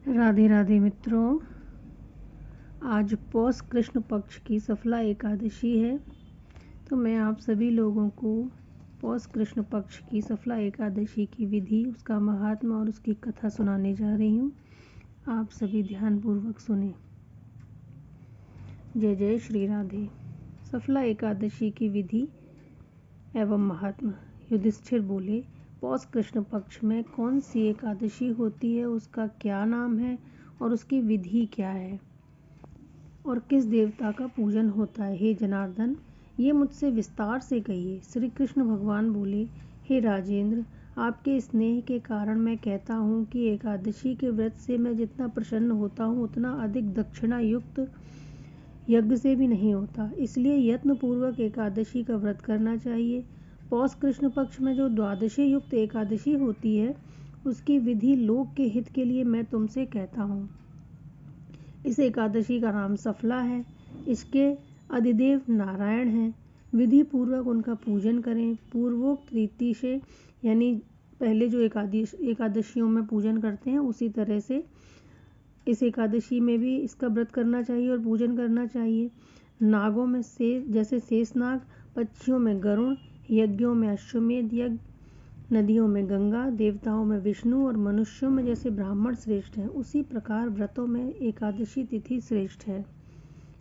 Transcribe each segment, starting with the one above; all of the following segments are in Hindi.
राधे राधे मित्रों, आज पौष कृष्ण पक्ष की सफला एकादशी है। तो मैं आप सभी लोगों को पौष कृष्ण पक्ष की सफला एकादशी की विधि, उसका महात्मा और उसकी कथा सुनाने जा रही हूँ। आप सभी ध्यानपूर्वक सुने। जय जय श्री राधे। सफला एकादशी की विधि एवं महात्मा। युधिष्ठिर बोले, पौष कृष्ण पक्ष में कौन सी एकादशी होती है, उसका क्या नाम है और उसकी विधि क्या है और किस देवता का पूजन होता है। हे जनार्दन, ये मुझसे विस्तार से कहिए। श्री कृष्ण भगवान बोले, हे राजेंद्र, आपके स्नेह के कारण मैं कहता हूँ कि एकादशी के व्रत से मैं जितना प्रसन्न होता हूँ उतना अधिक दक्षिणा युक्त यज्ञ से भी नहीं होता। इसलिए यत्नपूर्वक एकादशी का व्रत करना चाहिए। पौष कृष्ण पक्ष में जो द्वादशी युक्त एकादशी होती है, उसकी विधि लोक के हित के लिए मैं तुमसे कहता हूँ। इस एकादशी का नाम सफला है। इसके अधिदेव नारायण हैं। विधि पूर्वक उनका पूजन करें। पूर्वोक्त रीति से, यानी पहले जो एकादशियों में पूजन करते हैं उसी तरह से इस एकादशी में भी इसका व्रत करना चाहिए और पूजन करना चाहिए। नागों में जैसे शेषनाग, पक्षियों में गरुड़, यज्ञों में अश्वमेध यज्ञ, नदियों में गंगा, देवताओं में विष्णु और मनुष्यों में जैसे ब्राह्मण श्रेष्ठ हैं, उसी प्रकार व्रतों में एकादशी तिथि श्रेष्ठ है।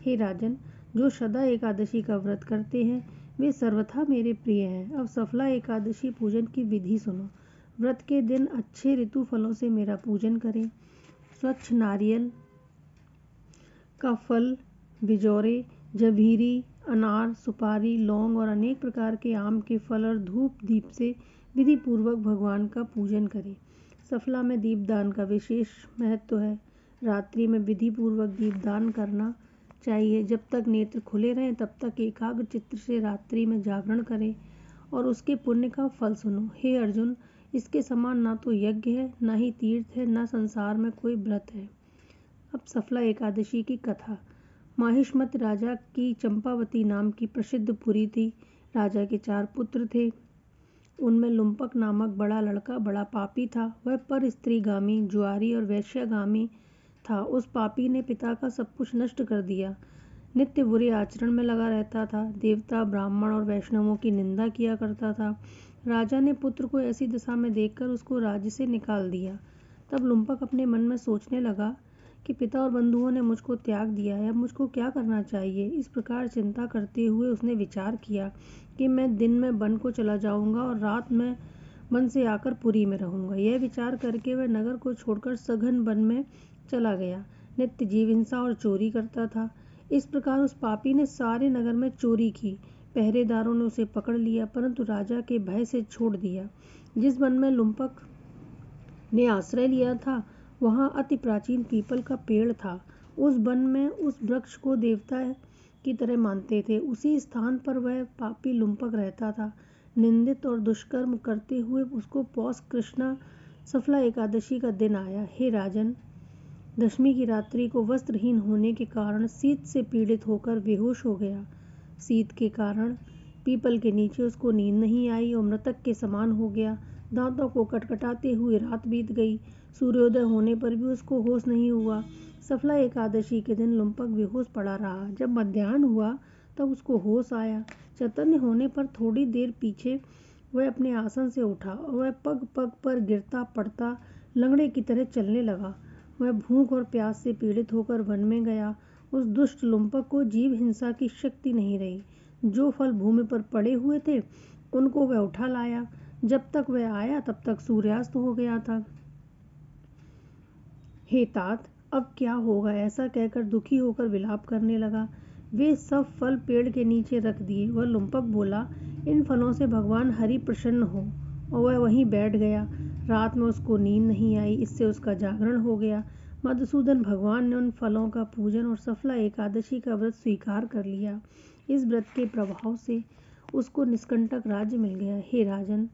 हे राजन, जो सदा एकादशी का व्रत करते हैं वे सर्वथा मेरे प्रिय हैं। अब सफला एकादशी पूजन की विधि सुनो। व्रत के दिन अच्छे ऋतु फलों से मेरा पूजन करें। स्वच्छ नारियल का फल, बिजौरे, जभीरी, अनार, सुपारी, लौंग और अनेक प्रकार के आम के फल और धूप दीप से विधि पूर्वक भगवान का पूजन करें। सफला में दीपदान का विशेष महत्व है। रात्रि में विधि पूर्वक दीपदान करना चाहिए। जब तक नेत्र खुले रहें तब तक एकाग्र चित्त से रात्रि में जागरण करें और उसके पुण्य का फल सुनो। हे अर्जुन, इसके समान ना तो यज्ञ है, ना ही तीर्थ है, ना संसार में कोई व्रत है। अब सफला एकादशी की कथा। माहिष्मत राजा की चंपावती नाम की प्रसिद्ध पुरी थी। राजा के 4 पुत्र थे। उनमें लुम्पक नामक बड़ा लड़का बड़ा पापी था। वह पर स्त्रीगामी, जुआरी और वैश्यगामी था। उस पापी ने पिता का सब कुछ नष्ट कर दिया। नित्य बुरे आचरण में लगा रहता था। देवता, ब्राह्मण और वैष्णवों की निंदा किया करता था। राजा ने पुत्र को ऐसी दशा में देखकर उसको राज्य से निकाल दिया। तब लुम्पक अपने मन में सोचने लगा कि पिता और बंधुओं ने मुझको त्याग दिया है, अब मुझको क्या करना चाहिए। इस प्रकार चिंता करते हुए उसने विचार किया कि मैं दिन में वन को चला जाऊंगा और रात में वन से आकर पुरी में रहूंगा। यह विचार करके वह नगर को छोड़कर सघन वन में चला गया। नित्य जीव हिंसा और चोरी करता था। इस प्रकार उस पापी ने सारे नगर में चोरी की। पहरेदारों ने उसे पकड़ लिया, परंतु राजा के भय से छोड़ दिया। जिस वन में लुम्पक ने आश्रय लिया था वहां अति प्राचीन पीपल का पेड़ था। उस वन में उस वृक्ष को देवता की तरह मानते थे। उसी स्थान पर वह पापी लुम्पक रहता था। निंदित और दुष्कर्म करते हुए उसको पौष कृष्ण सफला एकादशी का दिन आया। हे राजन, दशमी की रात्रि को वस्त्रहीन होने के कारण शीत से पीड़ित होकर बेहोश हो गया। शीत के कारण पीपल के नीचे उसको नींद नहीं आई और मृतक के समान हो गया। दांतों को कटकटाते हुए रात बीत गई। सूर्योदय होने पर भी उसको होश नहीं हुआ। सफला एकादशी के दिन लुम्पक बेहोश पड़ा रहा। जब मध्याह्न हुआ तब उसको होश आया। चैतन्य होने पर थोड़ी देर पीछे वह अपने आसन से उठा और वह पग पग पर गिरता पड़ता लंगड़े की तरह चलने लगा। वह भूख और प्यास से पीड़ित होकर वन में गया। उस दुष्ट लुम्पक को जीव हिंसा की शक्ति नहीं रही। जो फल भूमि पर पड़े हुए थे उनको वह उठा लाया। जब तक वह आया तब तक सूर्यास्त हो गया था। हे तात, अब क्या होगा, ऐसा कहकर दुखी होकर विलाप करने लगा। वे सब फल पेड़ के नीचे रख दिए। वह लुम्पक बोला, इन फलों से भगवान हरि प्रसन्न हो, और वह वहीं बैठ गया। रात में उसको नींद नहीं आई। इससे उसका जागरण हो गया। मधुसूदन भगवान ने उन फलों का पूजन और सफला एकादशी का व्रत स्वीकार कर लिया। इस व्रत के प्रभाव से उसको निष्कंटक राज्य मिल गया। हे राजन,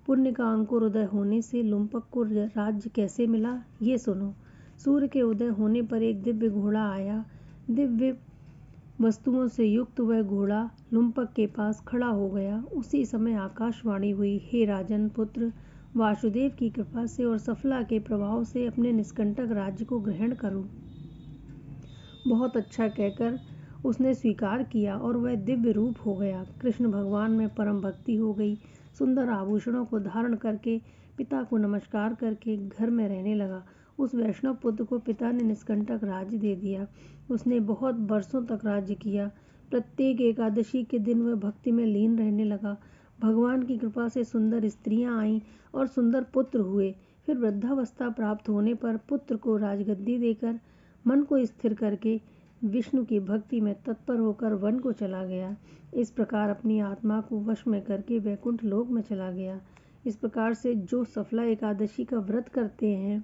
पुण्य का अंकुर उदय होने से लुम्पक को राज्य कैसे मिला, ये सुनो। सूर्य के उदय होने पर एक दिव्य घोड़ा आया। दिव्य वस्तुओं से युक्त वह घोड़ा लुम्पक के पास खड़ा हो गया। उसी समय आकाशवाणी हुई, हे राजन पुत्र, वासुदेव की कृपा से और सफला के प्रभाव से अपने निष्कंटक राज्य को ग्रहण करूं। बहुत अच्छा कहकर उसने स्वीकार किया और वह दिव्य रूप हो गया। कृष्ण भगवान में परम भक्ति हो गई। सुंदर आभूषणों को धारण करके पिता को नमस्कार करके घर में रहने लगा। उस वैष्णव पुत्र को पिता ने निष्कंटक राज्य दे दिया। उसने बहुत वर्षों तक राज्य किया। प्रत्येक एकादशी के दिन वह भक्ति में लीन रहने लगा। भगवान की कृपा से सुंदर स्त्रियां आईं और सुंदर पुत्र हुए। फिर वृद्धावस्था प्राप्त होने पर पुत्र को राजगद्दी देकर मन को स्थिर करके विष्णु की भक्ति में तत्पर होकर वन को चला गया। इस प्रकार अपनी आत्मा को वश में करके वैकुंठ लोक में चला गया। इस प्रकार से जो सफला एकादशी का व्रत करते हैं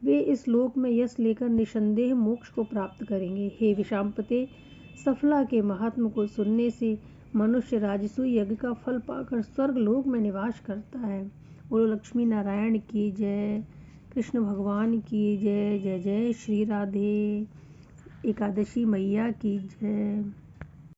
वे इस लोक में यश लेकर निसंदेह मोक्ष को प्राप्त करेंगे। हे विशांपते, सफला के महात्म को सुनने से मनुष्य राजसूय यज्ञ का फल पाकर स्वर्ग लोक में निवास करता है। बोलो लक्ष्मी नारायण की जय, कृष्ण भगवान की जय। जय जय श्री राधे एकादशी मैया की जय।